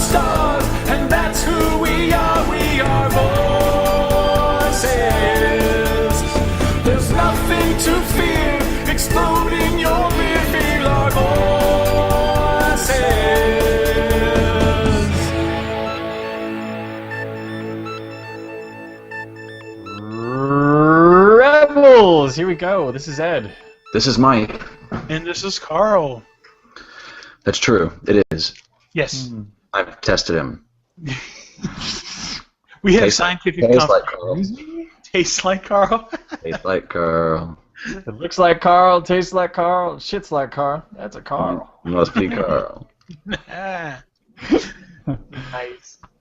stars, and that's who we are. We are voices. There's nothing to fear. Explode in your rear. Feel our voices. Rebels! Here we go. This is Ed. This is Mike. And this is Carl. That's true. It is. Yes. I've tested him. We have Tastes scientific tastes like Carl. Tastes like Carl. Tastes like Carl. It looks like Carl, tastes like Carl, shits like Carl. That's a Carl. Must be Carl. Nice.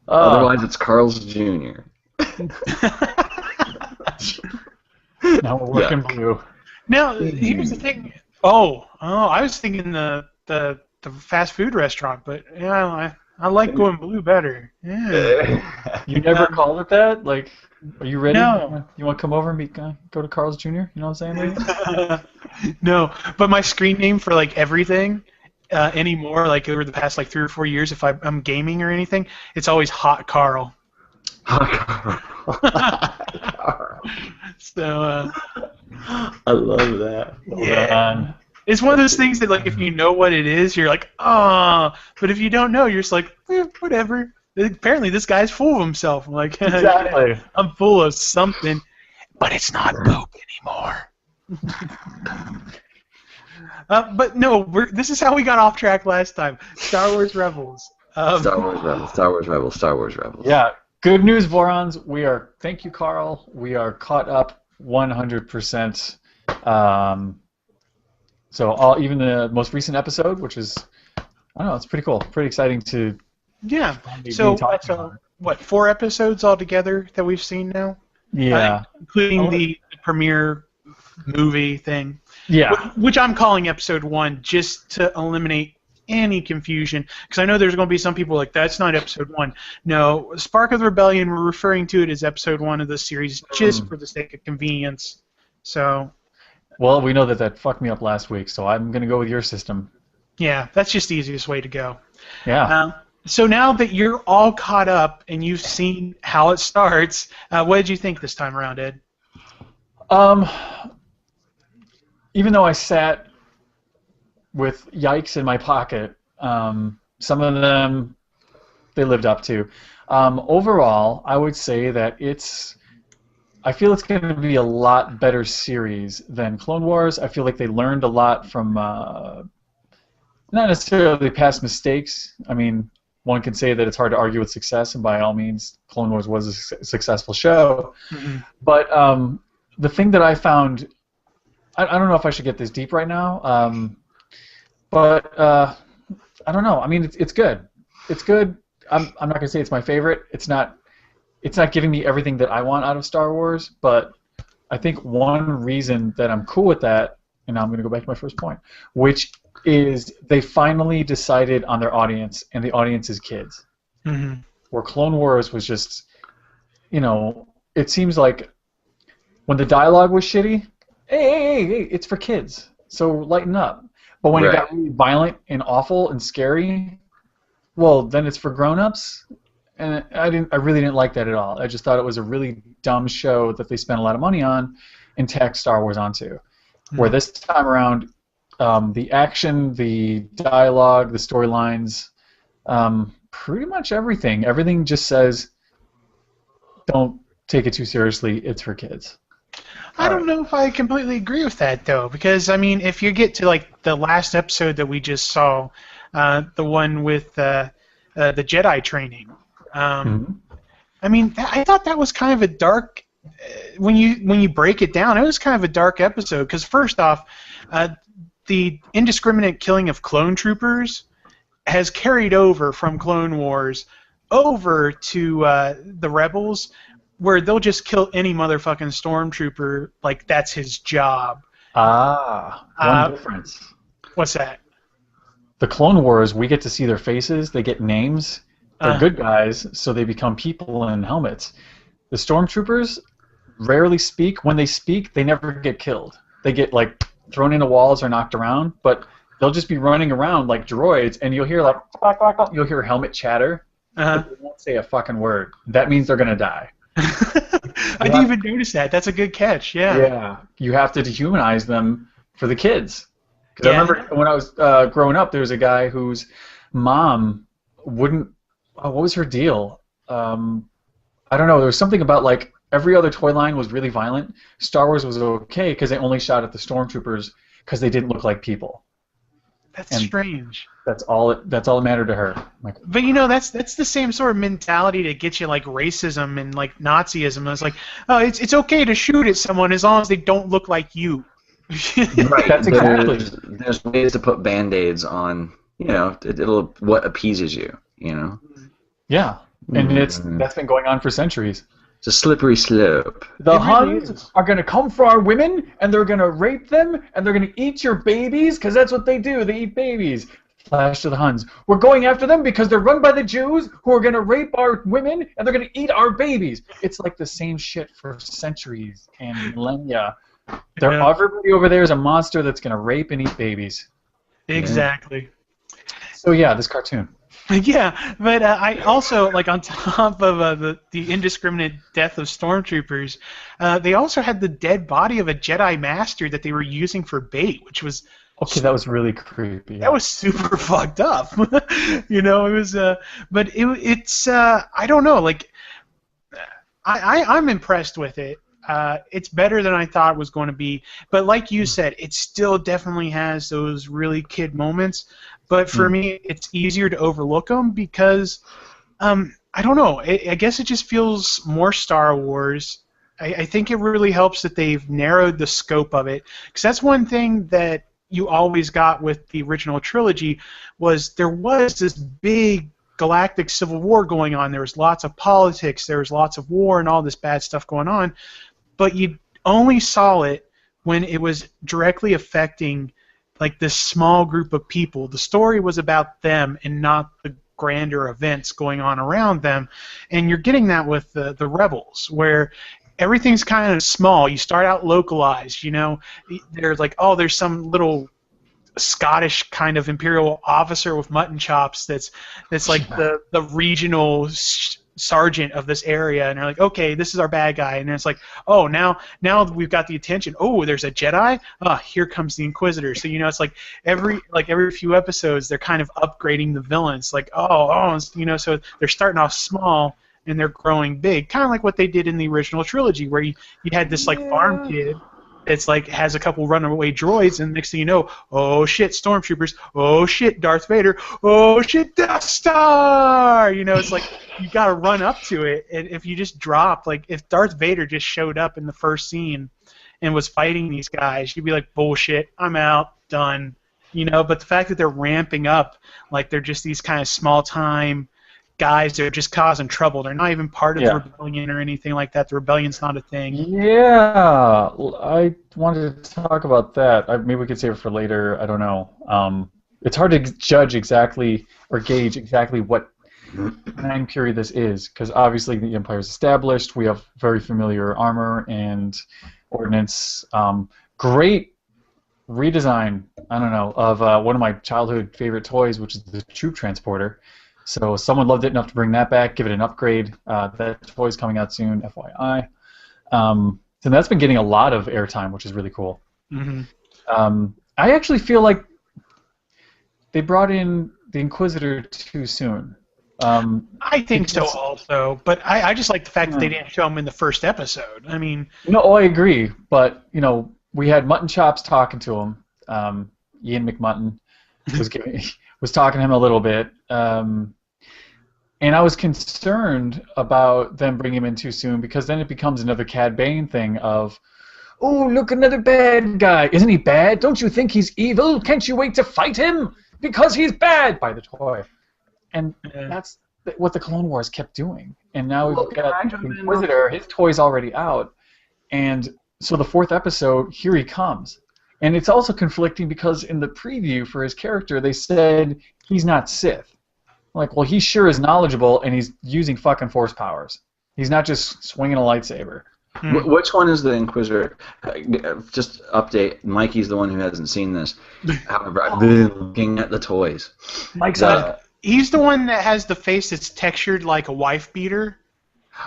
Otherwise, it's Carl's Jr. Now we're working blue. Now, here's the thing. Oh, I was thinking the fast food restaurant, but yeah, I like going blue better. Yeah. You never called it that? Like, are you ready? No. You want to come over and go to Carl's Jr.? You know what I'm saying, lady? No, but my screen name for like everything anymore, like over the past like 3 or 4 years, if I'm gaming or anything, it's always Hot Carl. Hot Carl. So. I love that. Yeah. It's one of those things that, like, if you know what it is, you're like, oh. But if you don't know, you're just like, whatever. Apparently, this guy's full of himself. I'm like, Exactly. I'm full of something, but it's not poop anymore. But no, this is how we got off track last time. Star Wars Rebels. Star Wars Rebels. Star Wars Rebels. Star Wars Rebels. Yeah. Good news, Vorons. Thank you, Carl. We are caught up 100%. So even the most recent episode, which is, I don't know, it's pretty cool. Pretty exciting to. Yeah. So what? 4 episodes altogether that we've seen now. Yeah. Including the premiere movie thing. Yeah. Which I'm calling episode 1 just to eliminate any confusion, because I know there's going to be some people like, that's not episode 1. No, Spark of the Rebellion, we're referring to it as episode 1 of the series just for the sake of convenience. So. Well, we know that fucked me up last week, so I'm going to go with your system. Yeah, that's just the easiest way to go. Yeah. So now that you're all caught up and you've seen how it starts, what did you think this time around, Ed? Even though I sat with yikes in my pocket, some of them they lived up to. Overall, I would say that I feel it's going to be a lot better series than Clone Wars. I feel like they learned a lot from not necessarily past mistakes. I mean, one can say that it's hard to argue with success, and by all means, Clone Wars was a successful show. Mm-hmm. But the thing that I found, I don't know if I should get this deep right now, but I don't know. I mean, it's good. It's good. I'm not going to say it's my favorite. It's not giving me everything that I want out of Star Wars, but I think one reason that I'm cool with that, and now I'm going to go back to my first point, which is they finally decided on their audience, and the audience is kids. Mm-hmm. Where Clone Wars was just, it seems like when the dialogue was shitty, hey, it's for kids, so lighten up. But when it got really violent and awful and scary, well, then it's for grown-ups. And I really didn't like that at all. I just thought it was a really dumb show that they spent a lot of money on and tacked Star Wars onto. Mm-hmm. Where this time around, the action, the dialogue, the storylines, pretty much everything just says, don't take it too seriously, it's for kids. I don't know if I completely agree with that, though, because, I mean, if you get to, like, the last episode that we just saw, the one with the Jedi training, I mean, I thought that was kind of a dark, when you break it down, it was kind of a dark episode, because first off, the indiscriminate killing of clone troopers has carried over from Clone Wars over to the Rebels, where they'll just kill any motherfucking stormtrooper like that's his job. One difference. What's that? The Clone Wars, we get to see their faces, they get names, they're good guys, so they become people in helmets. The stormtroopers rarely speak. When they speak, they never get killed. They get, like, thrown into walls or knocked around, but they'll just be running around like droids, and you'll hear, like, you'll hear helmet chatter, Uh-huh. They won't say a fucking word. That means they're gonna die. I didn't even notice that. That's a good catch. Yeah. Yeah, you have to dehumanize them for the kids. Because I Yeah. remember when I was growing up, there was a guy whose mom wouldn't. What was her deal? I don't know. There was something about like every other toy line was really violent. Star Wars was okay because they only shot at the stormtroopers because they didn't look like people. That's And strange. That's all that mattered to her. Like, But that's the same sort of mentality that gets you like racism and like Nazism. It's like, oh, it's okay to shoot at someone as long as they don't look like you. Right. That's exactly. There's ways to put Band-Aids on. It'll what appeases you. Yeah, and that's been going on for centuries. It's a slippery slope. The It really Huns is. are going to come for our women, and they're going to rape them, and they're going to eat your babies, because that's what they do. They eat babies. Flash to the Huns. We're going after them because they're run by the Jews, who are going to rape our women, and they're going to eat our babies. It's like the same shit for centuries and millennia. Yeah. Everybody over there is a monster that's going to rape and eat babies. Exactly. So yeah, this cartoon. Yeah, but I also, like, on top of the indiscriminate death of stormtroopers, they also had the dead body of a Jedi Master that they were using for bait, which was... Okay, that was really creepy. That was super fucked up. It was... but it's... I don't know, like... I'm impressed with it. It's better than I thought it was going to be. But like you said, it still definitely has those really kid moments. But for me, it's easier to overlook them because, I don't know, I guess it just feels more Star Wars. I think it really helps that they've narrowed the scope of it. Because that's one thing that you always got with the original trilogy was there was this big galactic civil war going on. There was lots of politics. There was lots of war and all this bad stuff going on. But you only saw it when it was directly affecting like this small group of people. The story was about them and not the grander events going on around them. And you're getting that with the Rebels, where everything's kind of small. You start out localized, There's like, oh, there's some little Scottish kind of imperial officer with mutton chops that's like the regional sergeant of this area, and they're like, okay, this is our bad guy, and it's like, oh, now we've got the attention. Oh, there's a Jedi. Here comes the Inquisitor. So it's like every few episodes they're kind of upgrading the villains. Like, so they're starting off small and they're growing big, kind of like what they did in the original trilogy, where you had this like farm kid. It's like has a couple runaway droids, and next thing you know, oh shit, stormtroopers, oh shit, Darth Vader, oh shit, Death Star. It's like you gotta run up to it, and if you just drop, like if Darth Vader just showed up in the first scene and was fighting these guys, you'd be like, bullshit, I'm out, done. But the fact that they're ramping up, like they're just these kind of small time guys that are just causing trouble. They're not even part of the rebellion or anything like that. The rebellion's not a thing. Yeah, I wanted to talk about that. Maybe we could save it for later. I don't know. It's hard to judge exactly or gauge exactly what time period this is, because obviously the Empire is established. We have very familiar armor and ordnance. Great redesign, I don't know, of one of my childhood favorite toys, which is the troop transporter. So someone loved it enough to bring that back, give it an upgrade. That toy's coming out soon, FYI. So that's been getting a lot of airtime, which is really cool. Mm-hmm. I actually feel like they brought in the Inquisitor too soon. I think so also, but I just like the fact that they didn't show him in the first episode. I mean... No, I agree, but, we had Mutton Chops talking to him. Ian McMutton was talking to him a little bit, and I was concerned about them bringing him in too soon, because then it becomes another Cad Bane thing of, oh, look, another bad guy. Isn't he bad? Don't you think he's evil? Can't you wait to fight him? Because he's bad! By the toy. And that's what the Clone Wars kept doing. And now we've got the Inquisitor. His toy's already out. And so the fourth episode, here he comes. And it's also conflicting because in the preview for his character, they said he's not Sith. Like, well, he sure is knowledgeable, and he's using fucking Force powers. He's not just swinging a lightsaber. Which one is the Inquisitor? Just update. Mikey's the one who hasn't seen this. However, I've been looking at the toys. Mike's on it. He's the one that has the face that's textured like a wife beater.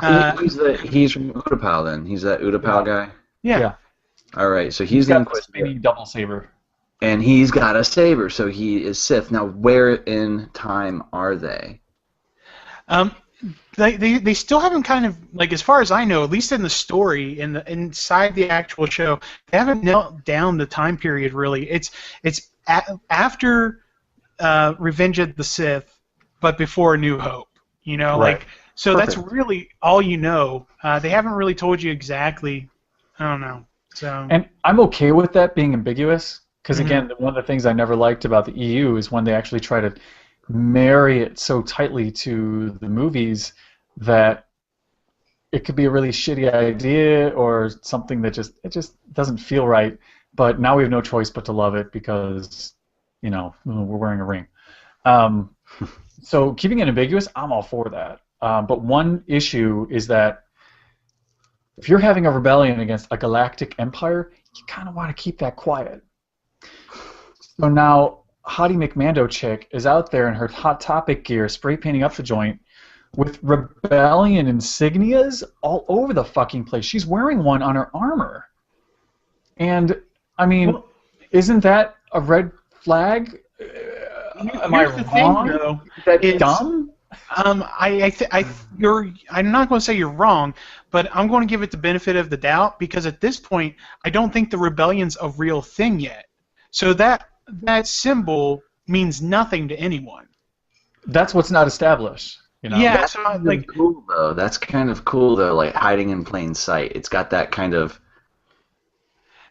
He's from Utapau then. He's that Utapau guy. Yeah. All right, so he's the got Inquisitor, maybe double saber. and he's got a saber, so he is Sith. Now, where in time are they? They still haven't kind of like, as far as I know, at least in the story, inside the actual show, they haven't nailed down the time period really. It's after Revenge of the Sith, but before A New Hope. You know, Right. like so Perfect. that's really all you know. They haven't really told you exactly. I don't know. So And I'm okay with that being ambiguous, because Mhm. again, one of the things I never liked about the EU is when they actually try to marry it so tightly to the movies that it could be a really shitty idea or something that just doesn't feel right. But now we have no choice but to love it because, you know, we're wearing a ring. So keeping it ambiguous, I'm all for that. But one issue is that if you're having a rebellion against a galactic empire, you kind of want to keep that quiet. So now, Hottie McMando chick is out there in her Hot Topic gear, spray painting up the joint, with rebellion insignias all over the fucking place. She's wearing one on her armor. And, I mean, isn't that a red flag? Am I here's the wrong? thing, though. Is that It's- dumb? I'm not going to say you're wrong, but I'm going to give it the benefit of the doubt because at this point, I don't think the rebellion's a real thing yet. So that symbol means nothing to anyone. That's what's not established. You know? Yeah, That's so kind of like cool though. That's kind of cool though, like hiding in plain sight. It's got that kind of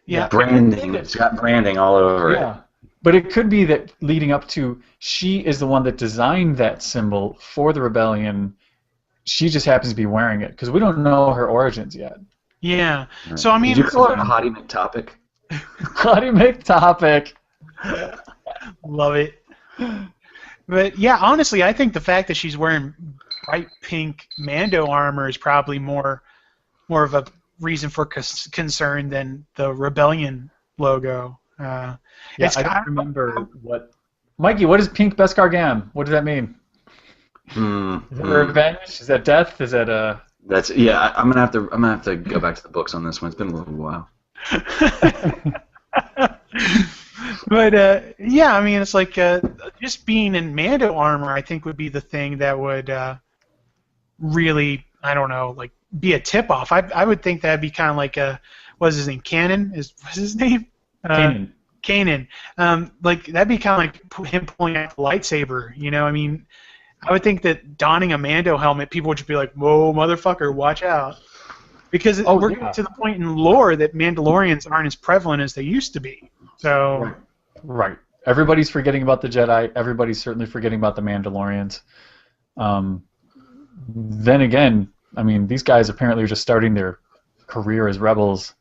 yeah, branding. It's got branding all over it. Yeah. But it could be that leading up to, she is the one that designed that symbol for the rebellion. She just happens to be wearing it because we don't know her origins yet. yeah. So I mean, Did you call it a Hottie McTopic? How do you make topic? love it. But yeah, honestly, I think the fact that she's wearing bright pink Mando armor is probably more of a reason for concern than the rebellion logo. Yeah, It's I kind don't remember what. Mikey, what is pink Beskar Gam? What does that mean? Is that revenge? Is that death? Is that That's yeah. I'm gonna have to go back to the books on this one. It's been a little while. But yeah, I mean, it's like just being in Mando armor, I think, would be the thing that would really, I don't know, like be a tip-off. I would think that'd be kind of like what's his name? What's his name? Kanan? Kanan. Like that'd be kind of like him pulling out the lightsaber. You know, I mean, I would think that donning a Mando helmet, people would just be like, "Whoa, motherfucker, watch out!" Because we're getting to the point in lore that Mandalorians aren't as prevalent as they used to be. So. Right. Everybody's forgetting about the Jedi. Everybody's certainly forgetting about the Mandalorians. Then again, I mean, these guys apparently are just starting their career as rebels.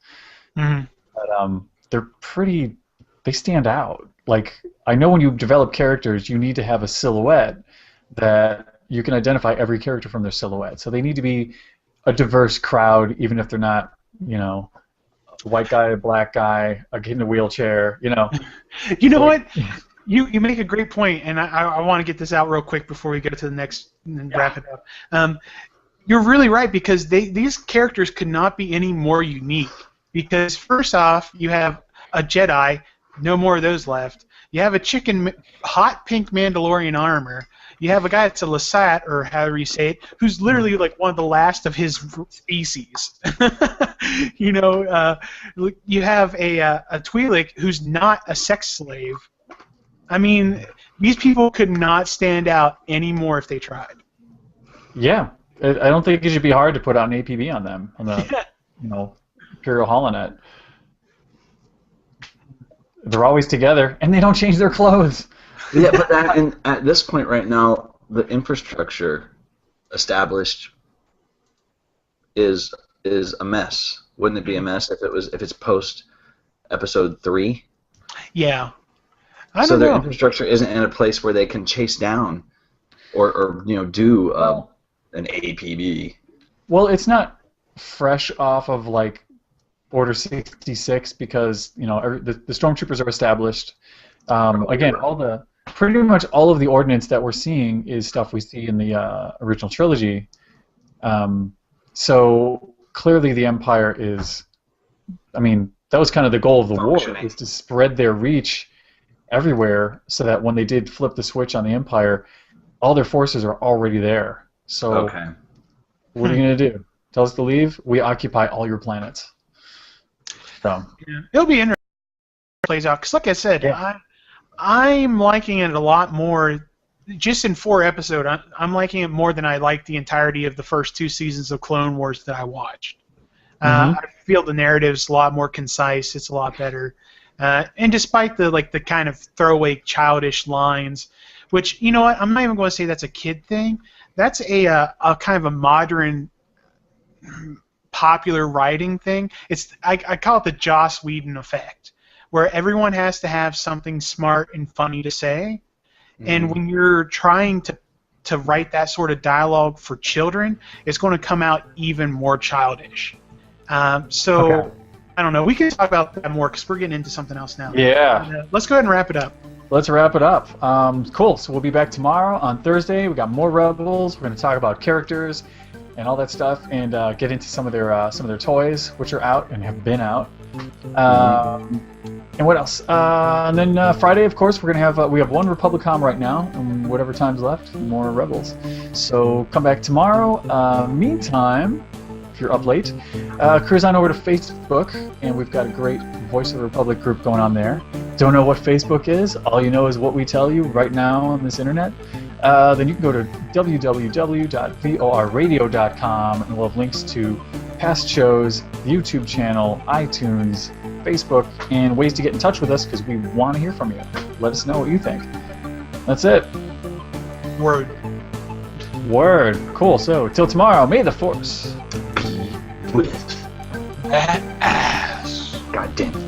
Mhm. But they're pretty. They stand out. Like, I know when you develop characters, you need to have a silhouette that you can identify every character from their silhouette. So they need to be a diverse crowd, even if they're not, you know, a white guy, a black guy, a kid in a wheelchair, you know. You know what? You make a great point, and I want to get this out real quick before we go to the next and wrap it up. You're really right, because these characters could not be any more unique. Because first off, you have a Jedi, no more of those left. You have a chick in hot pink Mandalorian armor. You have a guy that's a Lasat, or however you say it, who's literally like one of the last of his species. You know, you have a Twi'lek who's not a sex slave. I mean, these people could not stand out anymore if they tried. Yeah, I don't think it should be hard to put out an APB on them on the, you know, Imperial Holonet. They're always together, and they don't change their clothes. Yeah, but at this point right now, the infrastructure established is a mess. Wouldn't it be a mess if it's post episode 3? Yeah. So their infrastructure isn't in a place where they can chase down or you know, do an APB. Well, it's not fresh off of like Order 66 because, you know, the stormtroopers are established. Again, all the pretty much all of the ordnance that we're seeing is stuff we see in the original trilogy. So clearly the Empire is, I mean, that was kind of the goal of the war, is to spread their reach everywhere so that when they did flip the switch on the Empire, all their forces are already there. So Okay. what are you going to do? Tell us to leave? We occupy all your planets. So. Yeah. It'll be interesting how it plays out. Because like I said, I'm liking it a lot more. Just in 4 episodes, I'm liking it more than I liked the entirety of the first 2 seasons of Clone Wars that I watched. I feel the narrative's a lot more concise. It's a lot better. And despite the kind of throwaway childish lines, which, you know what, I'm not even going to say that's a kid thing. That's a kind of a modern popular writing thing. I call it the Joss Whedon effect, where everyone has to have something smart and funny to say. And when you're trying to write that sort of dialogue for children, it's going to come out even more childish. So, I don't know. We can talk about that more because we're getting into something else now. Yeah. Let's go ahead and wrap it up. Let's wrap it up. Cool. So we'll be back tomorrow on Thursday. We got more Rebels. We're going to talk about characters and all that stuff, and get into some of their toys, which are out and have been out. And what else? And then Friday, of course, we're gonna have we have 1 Republicom right now, and whatever time's left, more Rebels. So come back tomorrow. Meantime, if you're up late, cruise on over to Facebook, and we've got a great Voice of the Republic group going on there. Don't know what Facebook is? All you know is what we tell you right now on this internet. Then you can go to www.vorradio.com, and we'll have links to past shows, the YouTube channel, iTunes, Facebook, and ways to get in touch with us because we want to hear from you. Let us know what you think. That's it. Word. Cool. So, till tomorrow, may the Force With That ass. God damn it.